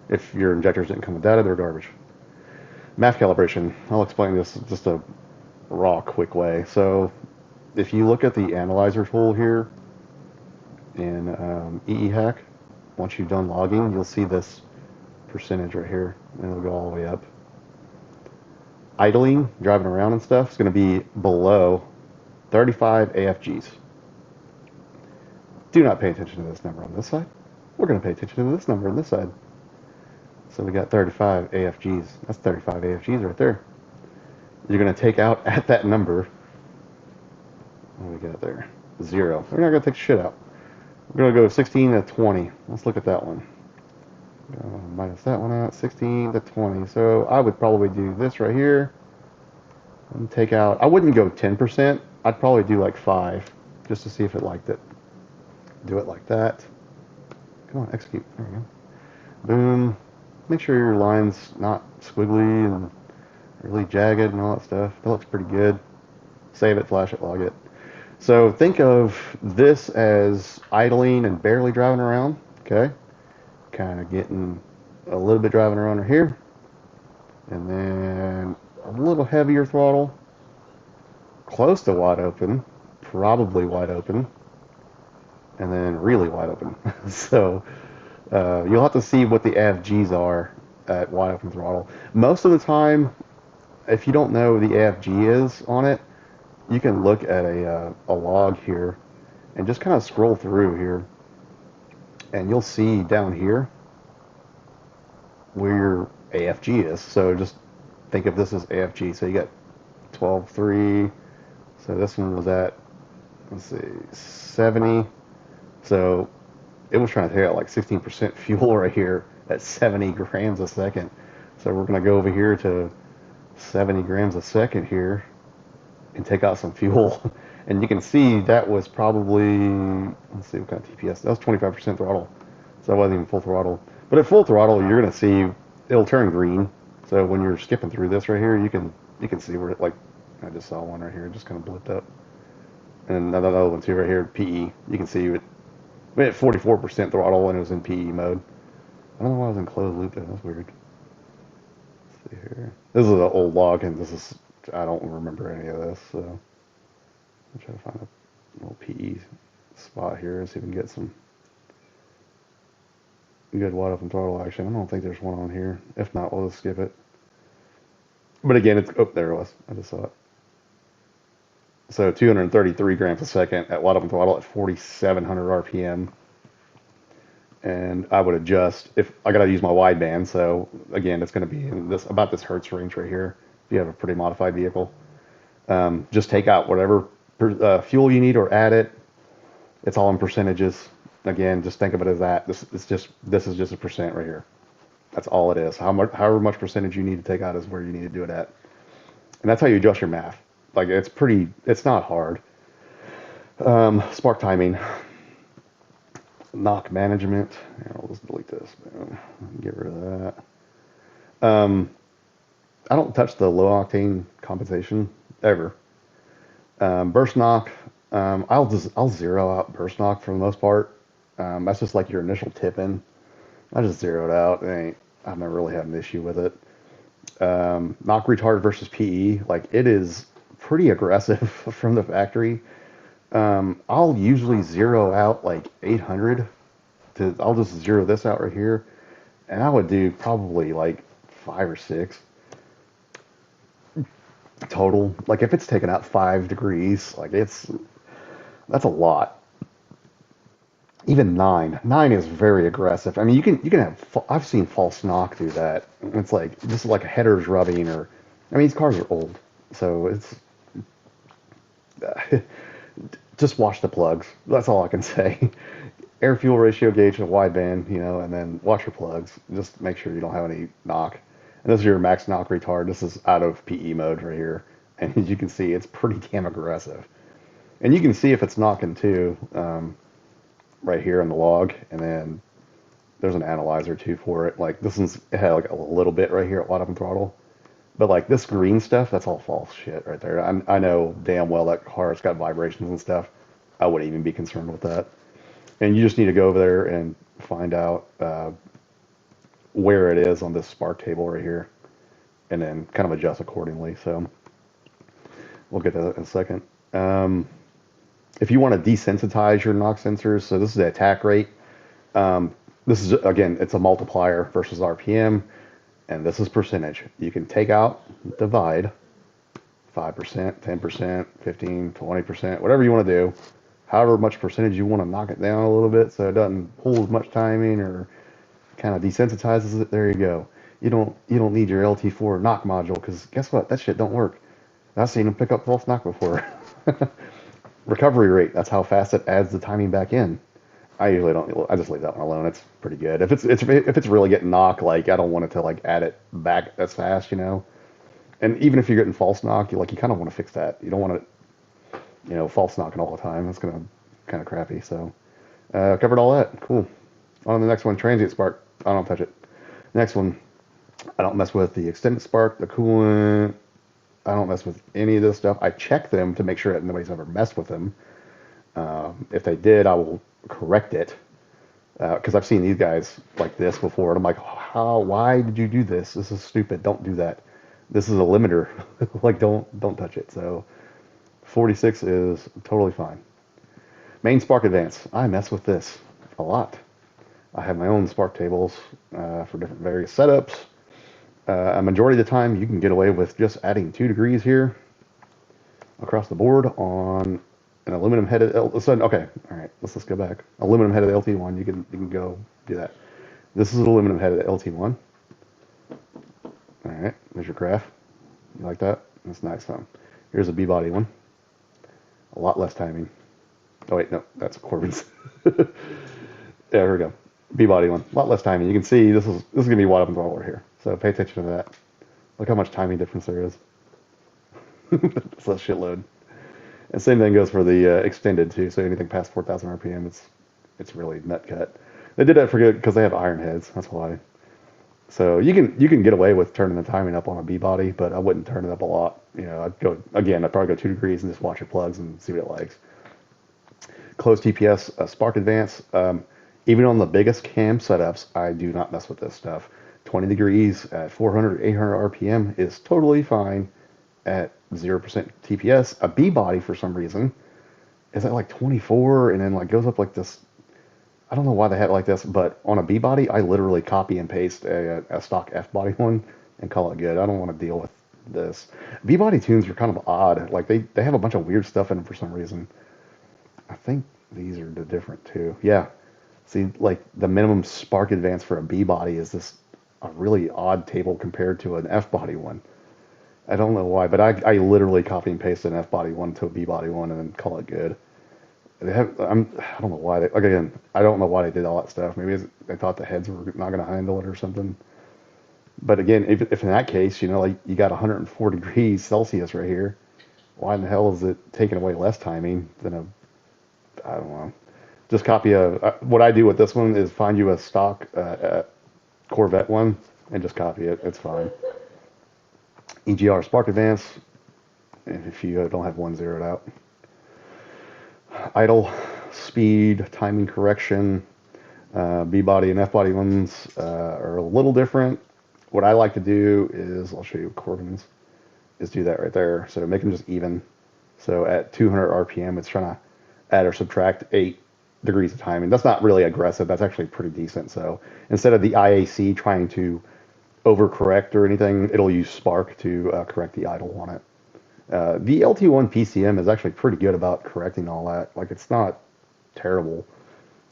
Speaker 1: If your injectors didn't come with data, they're garbage. Math calibration. I'll explain this just a raw, quick way. So if you look at the analyzer tool here in EE-Hack, once you've done logging, you'll see this percentage right here, and it'll go all the way up. Idling, driving around and stuff, is going to be below 35 AFGs. Do not pay attention to this number on this side. We're going to pay attention to this number on this side. So we got 35 AFGs. That's 35 AFGs right there. You're going to take out at that number. What do we got there? 0. We're not going to take shit out. We're going to go 16 to 20. Let's look at that one. Minus that one out. 16 to 20. So I would probably do this right here. And take out. I wouldn't go 10%. I'd probably do like 5. Just to see if it liked it. Do it like that. Come on, execute. There we go. Boom. Make sure your line's not squiggly and really jagged and all that stuff. That looks pretty good. Save it, flash it, log it. So think of this as idling and barely driving around. Okay. Kind of getting a little bit driving around right here. And then a little heavier throttle. Close to wide open. Probably wide open. And then really wide open. So you'll have to see what the AFGs are at wide open throttle. Most of the time, if you don't know the AFG is on it, you can look at a log here and just kind of scroll through here, and you'll see down here where your AFG is. So just think of this as AFG. So you got 12.3. So this one was at, let's see, 70. So it was trying to take out like 16% fuel right here at 70 grams a second. So we're going to go over here to 70 grams a second here and take out some fuel. And you can see that was probably, let's see what kind of TPS. That was 25% throttle. So that wasn't even full throttle. But at full throttle, you're going to see it'll turn green. So when you're skipping through this right here, you can see where it, like, I just saw one right here. It just kind of blipped up. And another one too right here, PE. You can see it. We had 44% throttle and it was in PE mode. I don't know why I was in closed loop there. That's weird. Let's see here. This is an old log, and this is, I don't remember any of this, so I'll try to find a little PE spot here and see if we can get some good wide open throttle action. I don't think there's one on here. If not, we'll just skip it. But again, it's, oh, there it was. I just saw it. So 233 grams a second at wide open throttle at 4,700 RPM. And I would adjust, if I got to use my wideband. So again, it's going to be in this, about this hertz range right here. If you have a pretty modified vehicle, just take out whatever fuel you need or add it. It's all in percentages. Again, just think of it as that. This is just a percent right here. That's all it is. However much percentage you need to take out is where you need to do it at. And that's how you adjust your math. Like, it's not hard. Spark timing. knock management. Here, I'll just delete this. Get rid of that. Um, I don't touch the low octane compensation ever. Burst knock. I'll zero out burst knock for the most part. That's just like your initial tip in. I just zero it out. I've never really had an issue with it. Knock retard versus PE, like it is pretty aggressive from the factory. I'll usually zero out like 800. I'll just zero this out right here, and I would do probably like 5 or 6 total. Like if it's taken out 5 degrees, like that's a lot. Even 9 is very aggressive. I mean, you can have. I've seen false knock do that. It's like just like a header's rubbing, or I mean, these cars are old, so it's just wash the plugs. That's all I can say. Air fuel ratio gauge, a wideband, and then wash your plugs. Just make sure you don't have any knock. And this is your max knock retard. This is out of PE mode right here, and as you can see, it's pretty damn aggressive. And you can see if it's knocking too. Right here on the log, and then there's an analyzer too for it. Like it had like a little bit right here at bottom throttle, but like this green stuff, that's all false shit right there. I know damn well that car's got vibrations and stuff. I wouldn't even be concerned with that. And you just need to go over there and find out where it is on this spark table right here, and then kind of adjust accordingly. So we'll get to that in a second. If you want to desensitize your knock sensors, so this is the attack rate. This is, again, it's a multiplier versus RPM, and this is percentage. You can take out, divide, 5%, 10%, 15, 20%, whatever you want to do. However much percentage you want to knock it down a little bit so it doesn't pull as much timing or kind of desensitizes it. There you go. You don't need your LT4 knock module, because guess what? That shit don't work. I've seen them pick up false knock before. Recovery rate, that's how fast it adds the timing back in. I usually don't. I just leave that one alone. It's pretty good. If it's really getting knocked, like I don't want it to like add it back as fast. And even if you're getting false knock, you kind of want to fix that. You don't want it, false knocking all the time. That's gonna kind of crappy. So covered all that. Cool. On to the next one, transient spark. I don't touch it. Next one, I don't mess with the extended spark, the coolant. I don't mess with any of this stuff. I check them to make sure that nobody's ever messed with them. If they did, I will correct it, because I've seen these guys like this before, and I'm like, why did you do this? This is stupid. Don't do that. This is a limiter. Like, don't touch it. So 46 is totally fine. Main spark advance. I mess with this a lot. I have my own spark tables for different various setups. A majority of the time, you can get away with just adding 2 degrees here across the board on an aluminum headed okay, all right, let's go back. Aluminum headed LT1, you can go do that. This is an aluminum headed LT1. All right, there's your graph. You like that? That's nice, huh? Here's a B-body one. A lot less timing. Oh wait, no, that's Corbin's. Yeah, here we go. B-body one, a lot less timing. You can see this is gonna be wide open throttle here. So pay attention to that. Look how much timing difference there is. It's a shitload. And same thing goes for the extended too. So anything past 4,000 RPM, it's really nut cut. They did that for good because they have iron heads. That's why. So you can get away with turning the timing up on a B body, but I wouldn't turn it up a lot. I'd probably go 2 degrees and just watch your plugs and see what it likes. Closed TPS, spark advance. Even on the biggest cam setups, I do not mess with this stuff. 20 degrees at 400, 800 RPM is totally fine at 0% TPS. A B body, for some reason, is at like 24 and then like goes up like this. I don't know why they had it like this, but on a B body, I literally copy and paste a stock F body one and call it good. I don't want to deal with this. B body tunes are kind of odd. Like they have a bunch of weird stuff in them for some reason. I think these are different too. Yeah. See, like the minimum spark advance for a B body is a really odd table compared to an F body one. I don't know why, but I literally copy and paste an F body one to a B body one and then call it good. I don't know why I don't know why they did all that stuff. Maybe they thought the heads were not going to handle it or something. But again, if in that case, like you got 104 degrees Celsius right here, why in the hell is it taking away less timing than I don't know. Just copy what I do with this one is find you a stock Corvette one and just copy it. It's fine. EGR Spark Advance, if you don't have one zeroed out. Idle, speed, timing correction. B body and F body ones are a little different. What I like to do is, I'll show you Corbin's, is do that right there. So make them just even. So at 200 RPM, it's trying to add or subtract 8 degrees of timing. That's not really aggressive. That's actually pretty decent. So instead of the IAC trying to overcorrect or anything, it'll use Spark to correct the idle on it. The LT1 PCM is actually pretty good about correcting all that. Like, it's not terrible.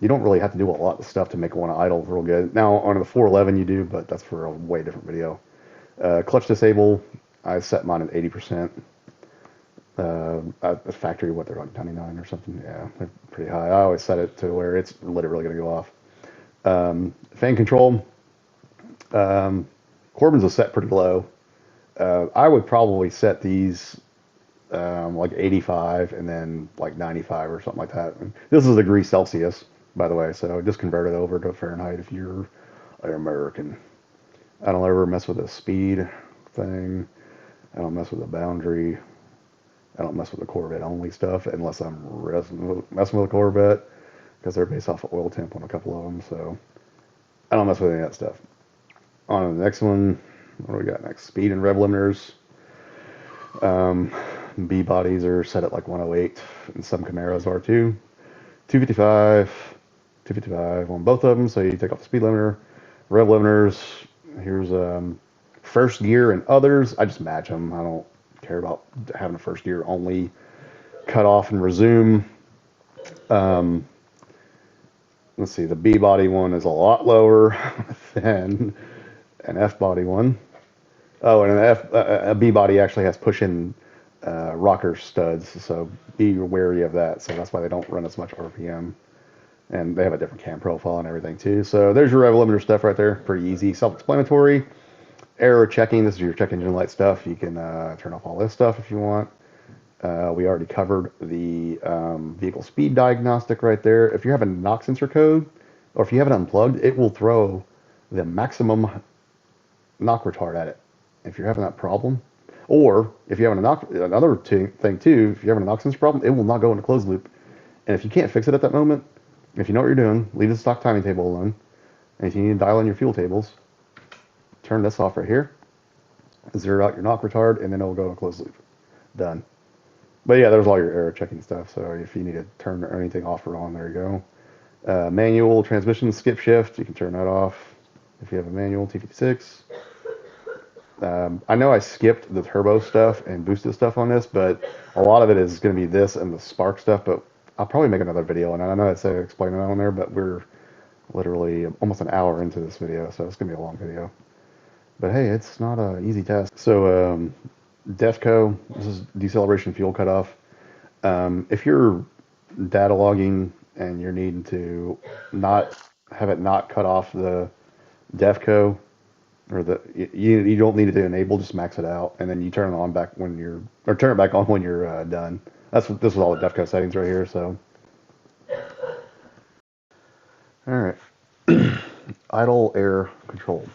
Speaker 1: You don't really have to do a lot of stuff to make one idle real good. Now, on the 411 you do, but that's for a way different video. Clutch disable, I set mine at 80%. At the factory, what, they're like 99 or something? Yeah, they're pretty high. I always set it to where it's literally going to go off. Fan control, Corbin's is set pretty low. I would probably set these like 85 and then like 95 or something like that. And this is degrees Celsius, by the way, so just convert it over to Fahrenheit if you're an American. I don't ever mess with the speed thing. I don't mess with the boundary. I don't mess with the Corvette only stuff unless I'm messing with a Corvette, because they're based off of oil temp on a couple of them. So I don't mess with any of that stuff. On to the next one. What do we got next? Speed and rev limiters. B bodies are set at like 108, and some Camaros are too. 255 on both of them. So you take off the speed limiter. Rev limiters. Here's first gear and others. I just match them. I don't care about having a first gear only. Cut off and resume. Let's see. The B body one is a lot lower than an F body one. Oh, and a B body actually has push-in rocker studs, so be wary of that. So that's why they don't run as much RPM, and they have a different cam profile and everything too. So there's your rev limiter stuff right there. Pretty easy, self-explanatory. Error checking. This is your check engine light stuff. You can turn off all this stuff if you want. We already covered the vehicle speed diagnostic right there. If you have a knock sensor code, or if you have it unplugged, it will throw the maximum knock retard at it if you're having that problem. Or if you're having another thing too, if you're having a knock sensor problem, it will not go into closed loop. And if you can't fix it at that moment, if you know what you're doing, leave the stock timing table alone. And if you need to dial in your fuel tables, turn this off right here, zero out your knock retard, and then it'll go into closed loop. Done. But yeah, there's all your error checking stuff. So if you need to turn anything off or on, there you go. Manual transmission skip shift, you can turn that off if you have a manual T56. I know I skipped the turbo stuff and boosted stuff on this, but a lot of it is going to be this and the spark stuff. But I'll probably make another video, and I know it's explaining that on there, but we're literally almost an hour into this video, so it's going to be a long video. But hey, it's not an easy test. So DEFCO, this is deceleration fuel cutoff. If you're data logging and you're needing to not have it not cut off the DEFCO, or you don't need it to enable, just max it out, and then you turn it on back when you're, or turn it back on when you're done. This is all the DEFCO settings right here. So, all right, idle air control.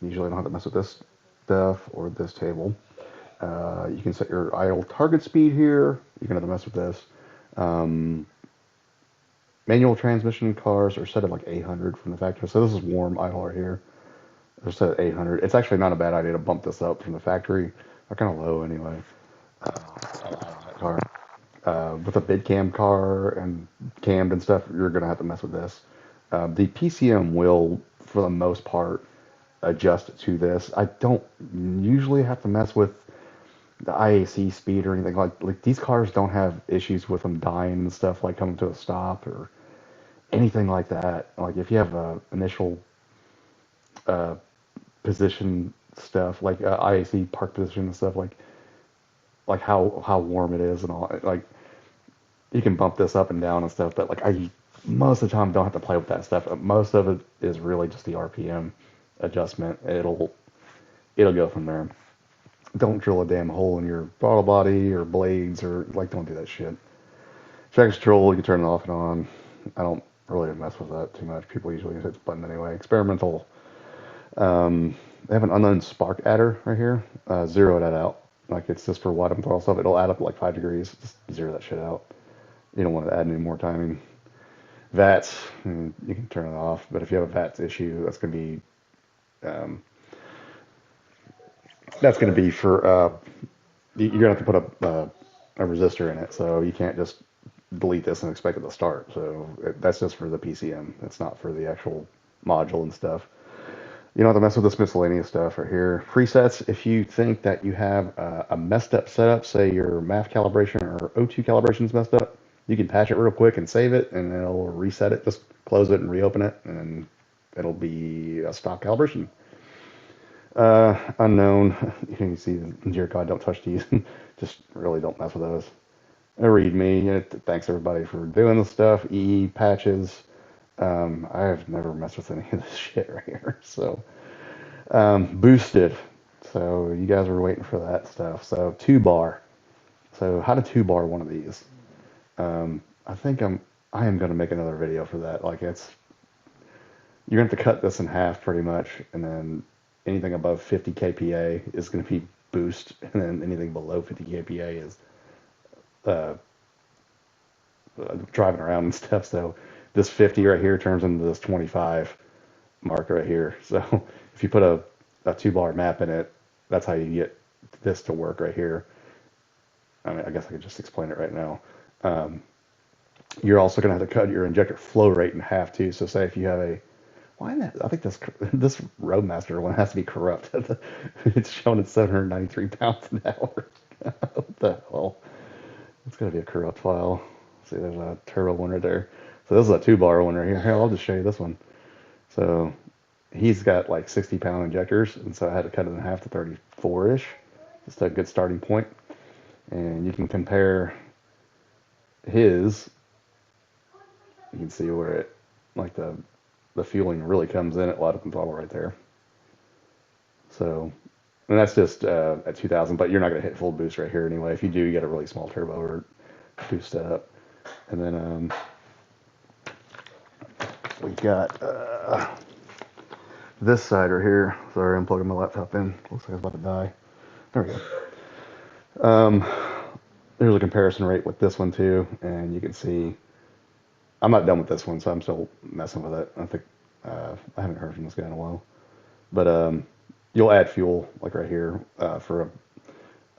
Speaker 1: Usually I don't have to mess with this stuff or this table. You can set your idle target speed here. You can have to mess with this. Manual transmission cars are set at like 800 from the factory. So this is warm idle right here. They're set at 800. It's actually not a bad idea to bump this up from the factory. They're kind of low anyway. Car. With a bid cam car and cammed and stuff, you're going to have to mess with this. The PCM will, for the most part, adjust to this. I don't usually have to mess with the IAC speed or anything like these cars don't have issues with them dying and stuff, like coming to a stop or anything like that. Like if you have initial position stuff, like IAC park position and stuff, like how warm it is and all, like you can bump this up and down and stuff. But like I most of the time don't have to play with that stuff. Most of it is really just the RPM adjustment. It'll go from there. Don't drill a damn hole in your throttle body or blades, or like, don't do that shit. Traction control, you can turn it off and on. I don't really mess with that too much. People usually hit the button anyway. Experimental. They have an unknown spark adder right here. Zero that out. Like it's just for watt and throttle stuff. It'll add up to like 5 degrees. Just zero that shit out. You don't want to add any more timing. VATS, you can turn it off. But if you have a VATS issue, that's going to be for you're gonna have to put a resistor in it. So you can't just delete this and expect it to start. So that's just for the PCM. It's not for the actual module and stuff. You don't have to mess with this miscellaneous stuff right here. Presets, if you think that you have a messed up setup, say your MAF calibration or O2 calibration is messed up, you can patch it real quick and save it, and it'll reset it. Just close it and reopen it, and it'll be a stock calibration. Unknown, you can see dear God, don't touch these. Just really don't mess with those. A README, thanks everybody for doing this stuff. EE patches. I've never messed with any of this shit right here. So, boosted. So you guys were waiting for that stuff. So 2-bar. So how to 2-bar one of these? I am going to make another video for that. Like you're going to have to cut this in half pretty much, and then anything above 50 kPa is going to be boost, and then anything below 50 kPa is driving around and stuff. So this 50 right here turns into this 25 mark right here. So if you put a 2-bar map in it, that's how you get this to work right here. I mean, I guess I could just explain it right now. You're also going to have to cut your injector flow rate in half too. So say if you have I think this Roadmaster one has to be corrupt. It's showing at 793 pounds an hour. What the hell? It's going to be a corrupt file. See, there's a turbo one right there. So this is a 2-bar one right here. Here, I'll just show you this one. So he's got like 60-pound injectors, and so I had to cut it in half to 34-ish. Just a good starting point. And you can compare his. You can see where it, like the fueling really comes in at latitude and throttle right there. So, and that's just at 2,000, but you're not going to hit full boost right here anyway. If you do, you get a really small turbo or boost setup. And then we got this side right here. Sorry, I'm plugging my laptop in. Looks like it's about to die. There we go. There's a comparison rate with this one too, and you can see I'm not done with this one, so I'm still messing with it. I think I haven't heard from this guy in a while, but you'll add fuel like right here for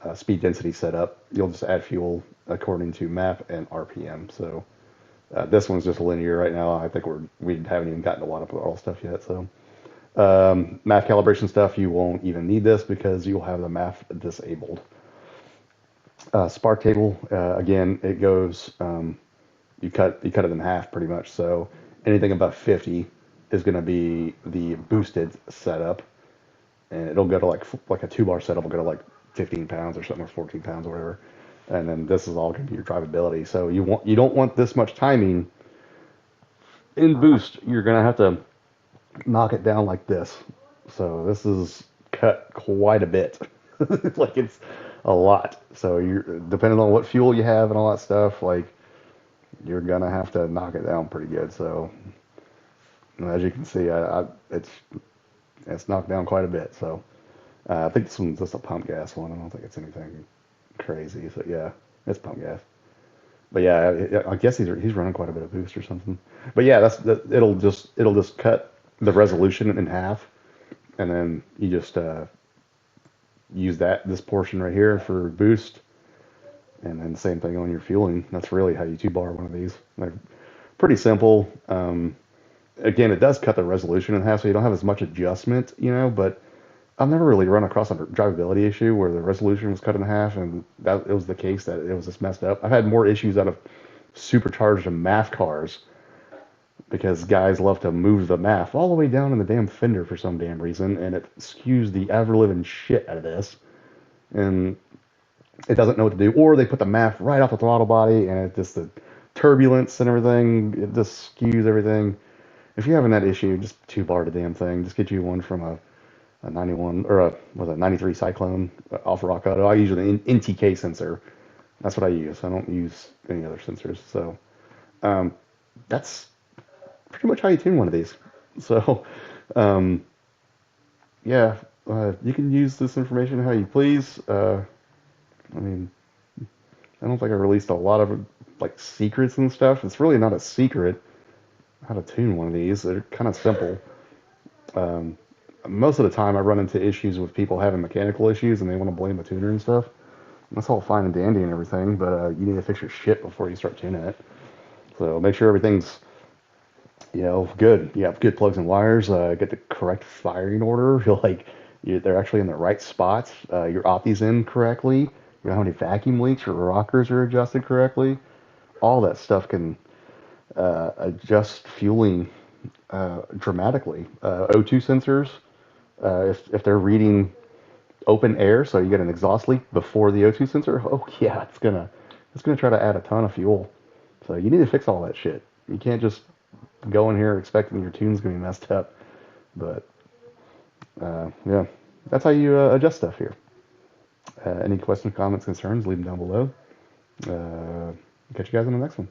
Speaker 1: a speed density setup. You'll just add fuel according to map and RPM. So this one's just linear right now. I think we haven't even gotten to watt up all stuff yet. So map calibration stuff, you won't even need this because you'll have the map disabled. Spark table, again, it goes, you cut it in half pretty much. So anything above 50 is going to be the boosted setup, and it'll go to like a 2-bar setup will go to like 15 pounds or something, or 14 pounds or whatever. And then this is all going to be your drivability. So you don't want this much timing in boost. You're going to have to knock it down like this. So this is cut quite a bit. Like it's a lot. So you're depending on what fuel you have and all that stuff, like you're gonna have to knock it down pretty good. So as you can see, it's knocked down quite a bit. So I think this one's just a pump gas one. I don't think it's anything crazy. So yeah, it's pump gas. But yeah, I guess he's running quite a bit of boost or something. But yeah, it'll just cut the resolution in half, and then you just use this portion right here for boost, and then same thing on your fueling. That's really how you 2-bar one of these. They're pretty simple. Again, it does cut the resolution in half, so you don't have as much adjustment, but I've never really run across a drivability issue where the resolution was cut in half, and that it was the case that it was just messed up. I've had more issues out of supercharged MAF cars because guys love to move the MAF all the way down in the damn fender for some damn reason, and it skews the ever-living shit out of this, and it doesn't know what to do. Or they put the MAF right off the throttle body, and it just the turbulence and everything, it just skews everything. If you're having that issue, just 2-bar the damn thing. Just get you one from a 91 or a 93 Cyclone off Rock Auto. I use an NTK sensor, That's what I use. I don't use any other sensors. So that's pretty much how you tune one of these. So um, yeah, you can use this information how you please. I mean, I don't think I released a lot of like secrets and stuff. It's really not a secret how to tune one of these. They're kind of simple. Most of the time, I run into issues with people having mechanical issues and they want to blame a tuner and stuff. That's all fine and dandy and everything, but you need to fix your shit before you start tuning it. So make sure everything's good. You have good plugs and wires. Get the correct firing order. They're actually in the right spots. Your opti's in correctly. You know how many vacuum leaks or rockers are adjusted correctly. All that stuff can adjust fueling dramatically. O2 sensors, if they're reading open air, so you get an exhaust leak before the O2 sensor, oh yeah, it's gonna try to add a ton of fuel. So you need to fix all that shit. You can't just go in here expecting your tune's gonna be messed up. But yeah, that's how you adjust stuff here. Any questions, comments, concerns, leave them down below. Catch you guys in the next one.